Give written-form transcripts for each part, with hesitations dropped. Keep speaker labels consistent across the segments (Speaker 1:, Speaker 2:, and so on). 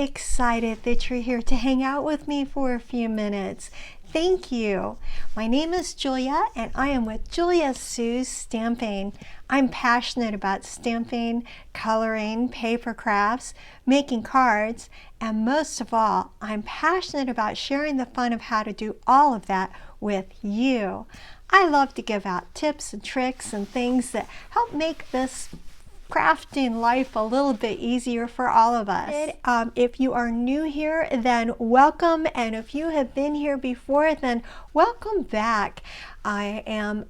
Speaker 1: excited that you're here to hang out with me for a few minutes. Thank you. My name is Julia and I am with Julia Sue's Stamping. I'm passionate about stamping, coloring, paper crafts, making cards, and most of all, I'm passionate about sharing the fun of how to do all of that with you. I love to give out tips and tricks and things that help make this crafting life a little bit easier for all of us. If you are new here, then welcome, and if you have been here before, then welcome back. I am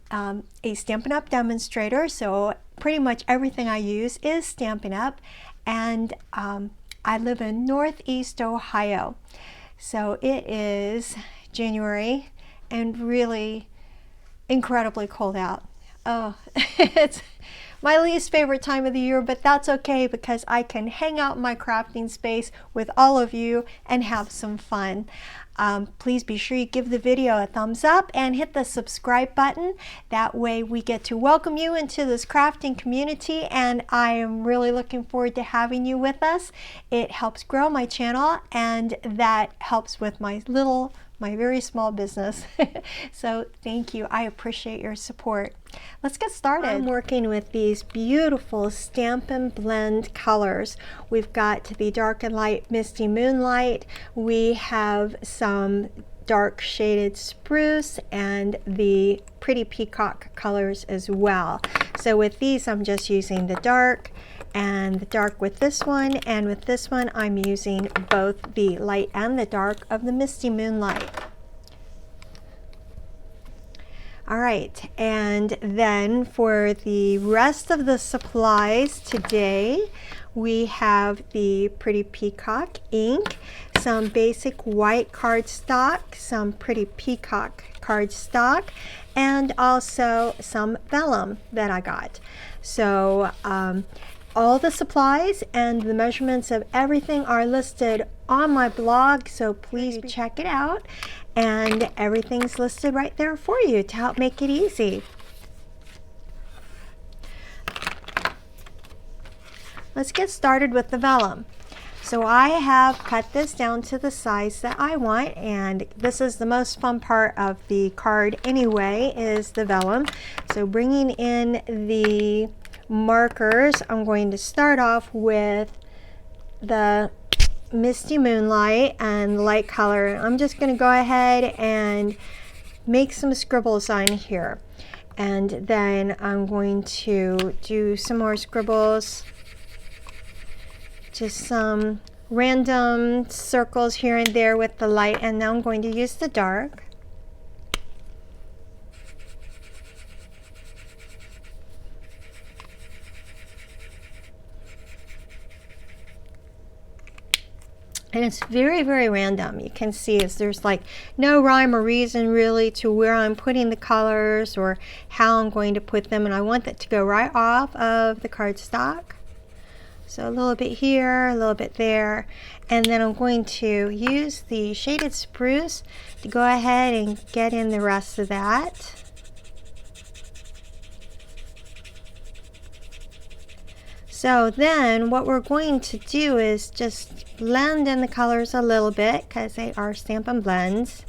Speaker 1: a Stampin' Up! Demonstrator, so pretty much everything I use is Stampin' Up! And I live in Northeast Ohio. So it is January and really incredibly cold out. Oh, it's my least favorite time of the year, but that's okay because I can hang out in my crafting space with all of you and have some fun. Please be sure you give the video a thumbs up and hit the subscribe button. That way we get to welcome you into this crafting community, and I am really looking forward to having you with us. It helps grow my channel and that helps with my very small business. So thank you. I appreciate your support. Let's get started. I'm working with these beautiful Stampin' Blend colors. We've got the Dark and Light Misty Moonlight. We have some dark shaded spruce and the Pretty Peacock colors as well. So with these I'm just using the dark and the dark with this one, and with this one I'm using both the light and the dark of the Misty Moonlight. All right, and then for the rest of the supplies today, we have the Pretty Peacock ink, some basic white cardstock, some Pretty Peacock cardstock, and also some vellum that I got. So all the supplies and the measurements of everything are listed on my blog, so please check it out. And everything's listed right there for you to help make it easy. Let's get started with the vellum. So I have cut this down to the size that I want, and this is the most fun part of the card anyway, is the vellum. So bringing in the markers, I'm going to start off with the Misty Moonlight and light color. I'm just going to go ahead and make some scribbles on here, and then I'm going to do some more scribbles, just some random circles here and there with the light, and now I'm going to use the dark. And it's very, very random. You can see there's like no rhyme or reason really to where I'm putting the colors or how I'm going to put them. And I want that to go right off of the cardstock. So a little bit here, a little bit there. And then I'm going to use the shaded spruce to go ahead and get in the rest of that. So then what we're going to do is just blend in the colors a little bit because they are Stampin' Blends.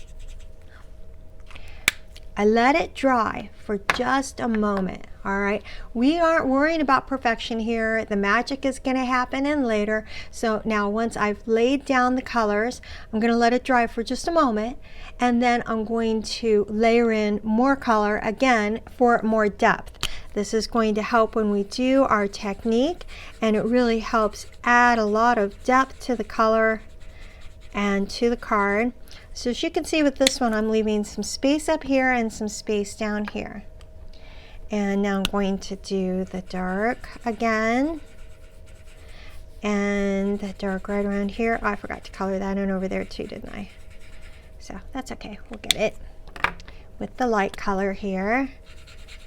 Speaker 1: I let it dry for just a moment. All right, we aren't worrying about perfection here. The magic is going to happen in later. So now once I've laid down the colors, I'm going to let it dry for just a moment, and then I'm going to layer in more color again for more depth. This is going to help when we do our technique, and it really helps add a lot of depth to the color and to the card. So as you can see with this one, I'm leaving some space up here and some space down here. And now I'm going to do the dark again, and the dark right around here. Oh, I forgot to color that in over there too, didn't I? So that's okay, we'll get it with the light color here.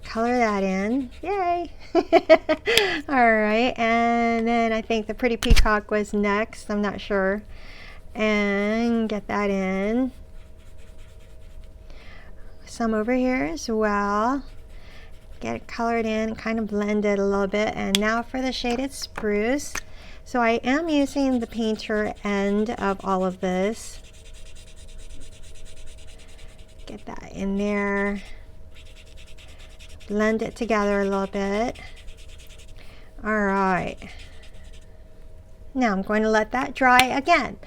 Speaker 1: Color that in, yay. All right, and then I think the Pretty Peacock was next, I'm not sure, and get that in. Some over here as well. Get it colored in, kind of blend it a little bit. And now for the shaded spruce. So I am using the painter end of all of this. Get that in there. Blend it together a little bit. All right. Now I'm going to let that dry again,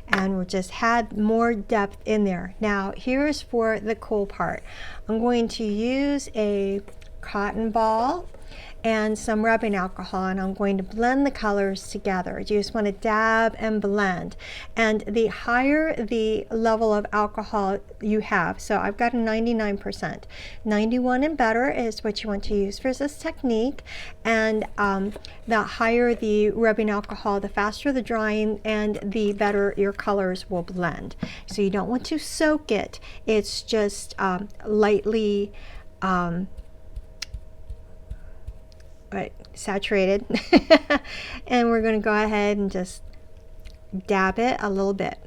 Speaker 1: and we'll just add more depth in there. Now here's for the cool part. I'm going to use a cotton ball and some rubbing alcohol, and I'm going to blend the colors together. You just want to dab and blend, and the higher the level of alcohol you have, so I've got a 99%, 91 and better is what you want to use for this technique, and the higher the rubbing alcohol, the faster the drying and the better your colors will blend. So you don't want to soak it, it's just lightly saturated. And we're going to go ahead and just dab it a little bit.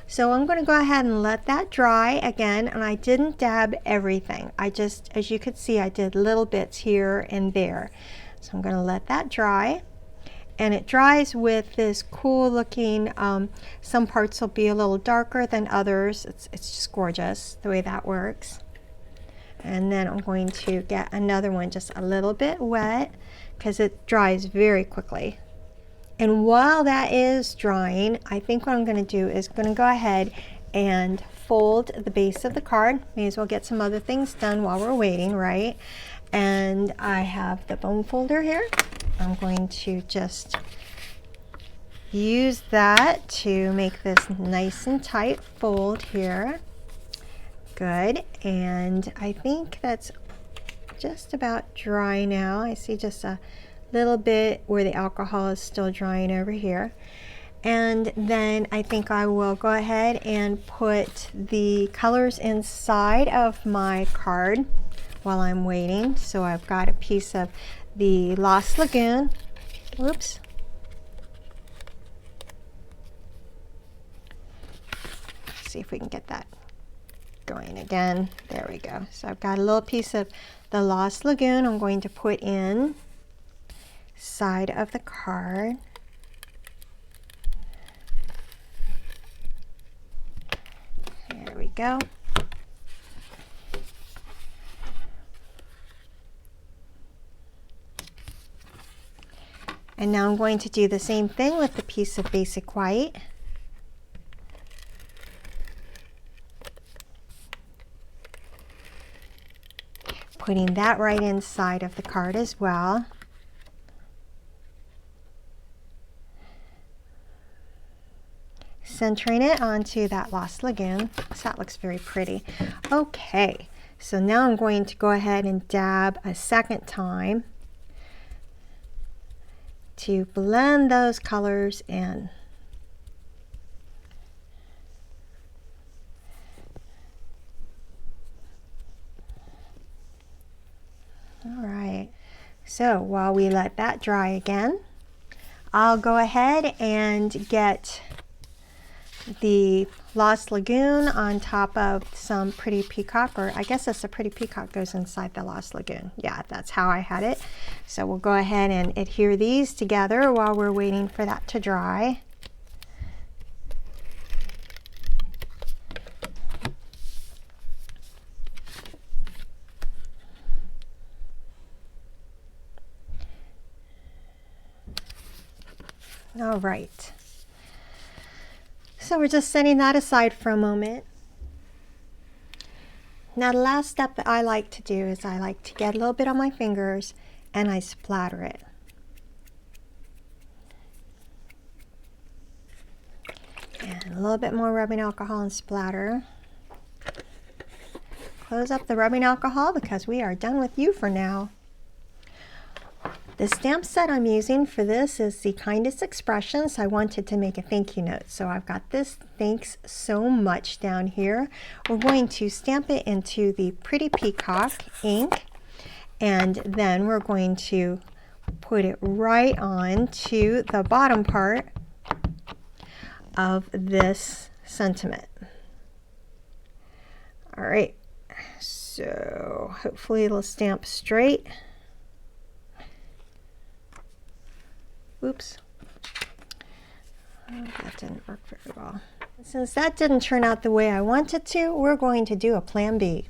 Speaker 1: So I'm going to go ahead and let that dry again, and I didn't dab everything. I just, as you could see, I did little bits here and there. So I'm going to let that dry, and it dries with this cool looking, some parts will be a little darker than others. It's just gorgeous the way that works. And then I'm going to get another one just a little bit wet because it dries very quickly. And while that is drying, I think what I'm going to do is going to go ahead and fold the base of the card. May as well get some other things done while we're waiting, right? And I have the bone folder here. I'm going to just use that to make this nice and tight fold here. Good, and I think that's just about dry now. I see just a little bit where the alcohol is still drying over here. And then I think I will go ahead and put the colors inside of my card while I'm waiting. So I've got a piece of the Lost Lagoon. Whoops. Let's see if we can get that going again. There we go. So I've got a little piece of the Lost Lagoon I'm going to put in side of the card. There we go. And now I'm going to do the same thing with the piece of basic white. Putting that right inside of the card as well. Centering it onto that Lost Lagoon. So that looks very pretty. Okay, so now I'm going to go ahead and dab a second time to blend those colors in. All right, so while we let that dry again, I'll go ahead and get the Lost Lagoon on top of some Pretty Peacock, or I guess that's a Pretty Peacock goes inside the Lost Lagoon. Yeah, that's how I had it. So we'll go ahead and adhere these together while we're waiting for that to dry. All right, so we're just setting that aside for a moment. Now the last step that I like to do is I like to get a little bit on my fingers and I splatter it. And a little bit more rubbing alcohol and splatter. Close up the rubbing alcohol because we are done with you for now. The stamp set I'm using for this is the Kindest Expressions. I wanted to make a thank you note, so I've got this thanks so much down here. We're going to stamp it into the Pretty Peacock ink, and then we're going to put it right on to the bottom part of this sentiment. All right, so hopefully it'll stamp straight. Oops. Oh, that didn't work very well. Since that didn't turn out the way I wanted to, we're going to do a plan B.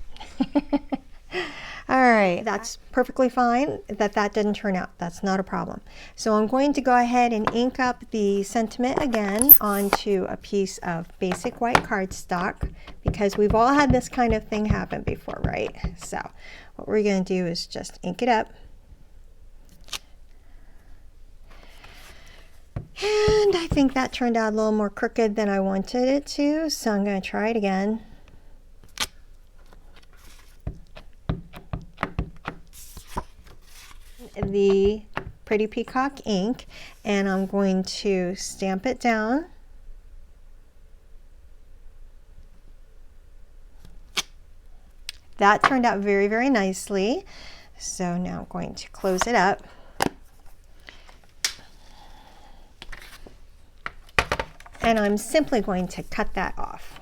Speaker 1: All right, that's perfectly fine that that didn't turn out. That's not a problem. So I'm going to go ahead and ink up the sentiment again onto a piece of basic white cardstock, because we've all had this kind of thing happen before, right? So what we're going to do is just ink it up. And I think that turned out a little more crooked than I wanted it to, so I'm going to try it again. The Pretty Peacock ink, and I'm going to stamp it down. That turned out very, very nicely. So now I'm going to close it up. And I'm simply going to cut that off.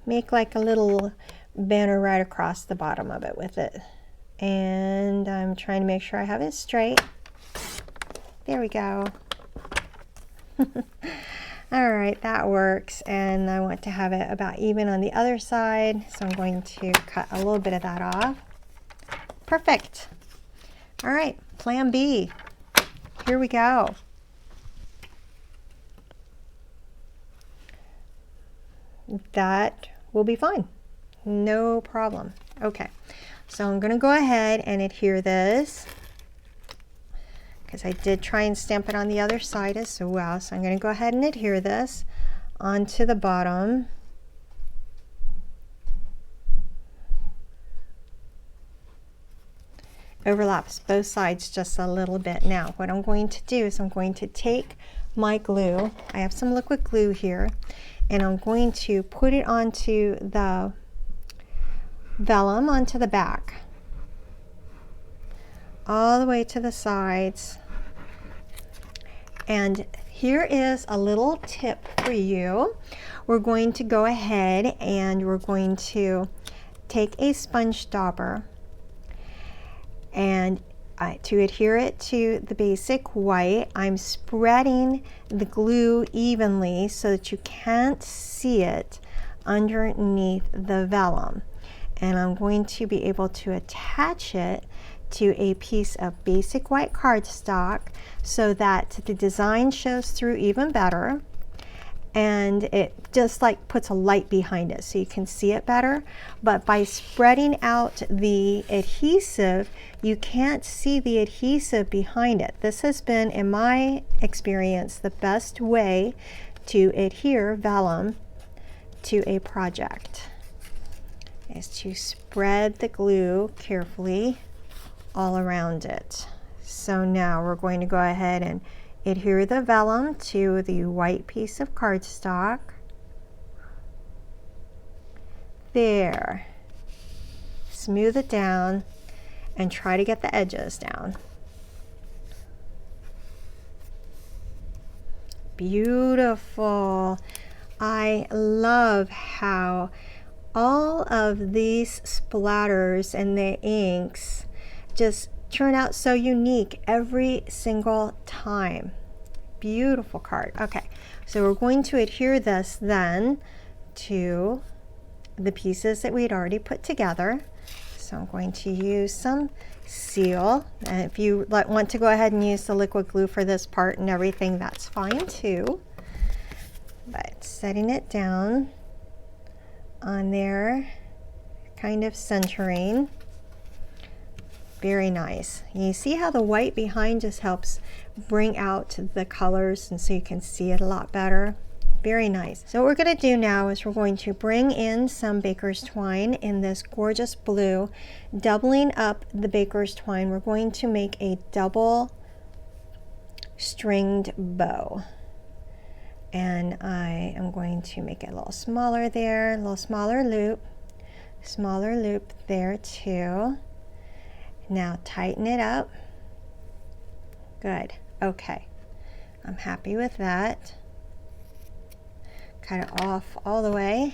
Speaker 1: Make like a little banner right across the bottom of it with it. And I'm trying to make sure I have it straight. There we go. All right, that works. And I want to have it about even on the other side, so I'm going to cut a little bit of that off. Perfect. All right, plan B. Here we go. That will be fine. No problem. Okay, so I'm going to go ahead and adhere this, because I did try and stamp it on the other side as well. So I'm going to go ahead and adhere this onto the bottom. Overlaps both sides just a little bit. Now what I'm going to do is I'm going to take my glue. I have some liquid glue here, and I'm going to put it onto the vellum, onto the back, all the way to the sides. And here is a little tip for you. We're going to go ahead and we're going to take a sponge dauber, and to adhere it to the basic white, I'm spreading the glue evenly so that you can't see it underneath the vellum. And I'm going to be able to attach it to a piece of basic white cardstock so that the design shows through even better, and it just like puts a light behind it so you can see it better. But by spreading out the adhesive, you can't see the adhesive behind it. This has been, in my experience, the best way to adhere vellum to a project, is to spread the glue carefully all around it. So now we're going to go ahead and adhere the vellum to the white piece of cardstock. There. Smooth it down and try to get the edges down. Beautiful. I love how all of these splatters and the inks just turn out so unique every single time. Beautiful card. Okay, so we're going to adhere this then to the pieces that we had already put together. So I'm going to use some seal, and if you want to go ahead and use the liquid glue for this part and everything, that's fine too. But setting it down on there, kind of centering. Very nice. You see how the white behind just helps bring out the colors, and so you can see it a lot better. Very nice. So what we're going to do now is we're going to bring in some baker's twine in this gorgeous blue. Doubling up the baker's twine, we're going to make a double stringed bow. And I am going to make it a little smaller there, a little smaller loop there too. Now tighten it up. Good. Okay. I'm happy with that. Cut it off all the way.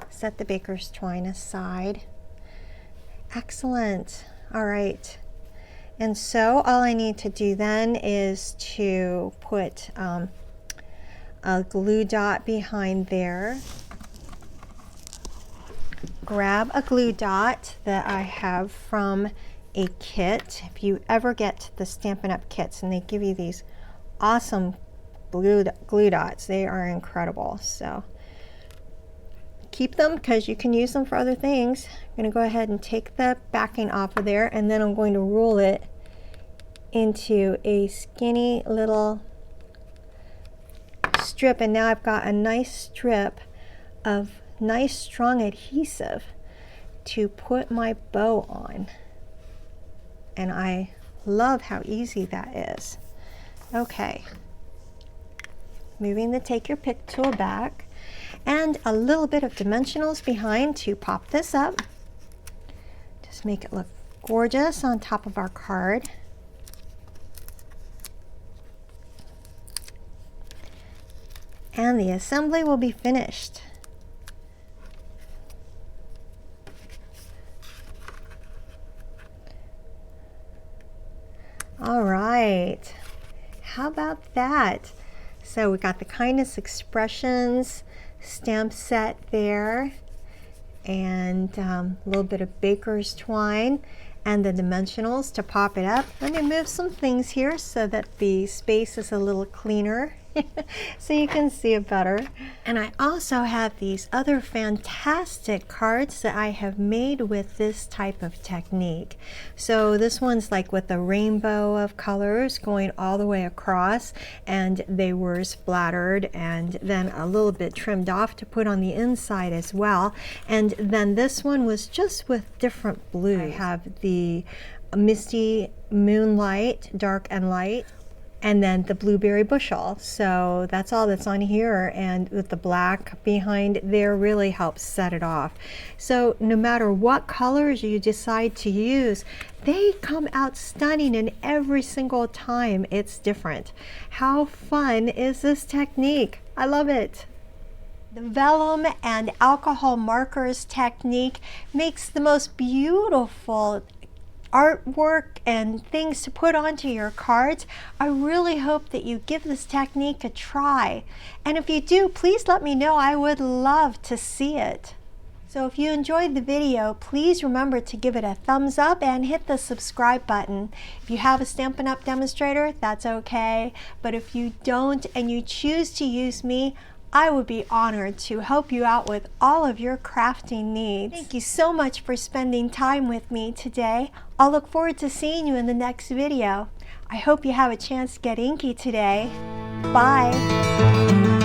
Speaker 1: Set the baker's twine aside. Excellent. All right. And so all I need to do then is to put a glue dot behind there. Grab a glue dot that I have from a kit. If you ever get the Stampin' Up! Kits, and they give you these awesome glue dots, they are incredible. So keep them because you can use them for other things. I'm going to go ahead and take the backing off of there, and then I'm going to roll it into a skinny little strip, and now I've got a nice strip of nice strong adhesive to put my bow on, and I love how easy that is. Okay, moving the Take Your Pick tool back, and a little bit of dimensionals behind to pop this up. Just make it look gorgeous on top of our card. And the assembly will be finished. All right, how about that? So we got the Kindness Expressions stamp set there, and a little bit of baker's twine and the dimensionals to pop it up. Let me move some things here so that the space is a little cleaner so you can see it better. And I also have these other fantastic cards that I have made with this type of technique. So this one's like with a rainbow of colors going all the way across, and they were splattered and then a little bit trimmed off to put on the inside as well. And then this one was just with different blues. I have the Misty Moonlight, dark and light, and then the blueberry bushel. So that's all that's on here, and with the black behind there really helps set it off. So no matter what colors you decide to use, they come out stunning, and every single time it's different. How fun is this technique? I love it. The vellum and alcohol markers technique makes the most beautiful artwork and things to put onto your cards. I really hope that you give this technique a try. And if you do, please let me know. I would love to see it. So if you enjoyed the video, please remember to give it a thumbs up and hit the subscribe button. If you have a Stampin' Up! Demonstrator, that's okay. But if you don't and you choose to use me, I would be honored to help you out with all of your crafting needs. Thank you so much for spending time with me today. I'll look forward to seeing you in the next video. I hope you have a chance to get inky today. Bye.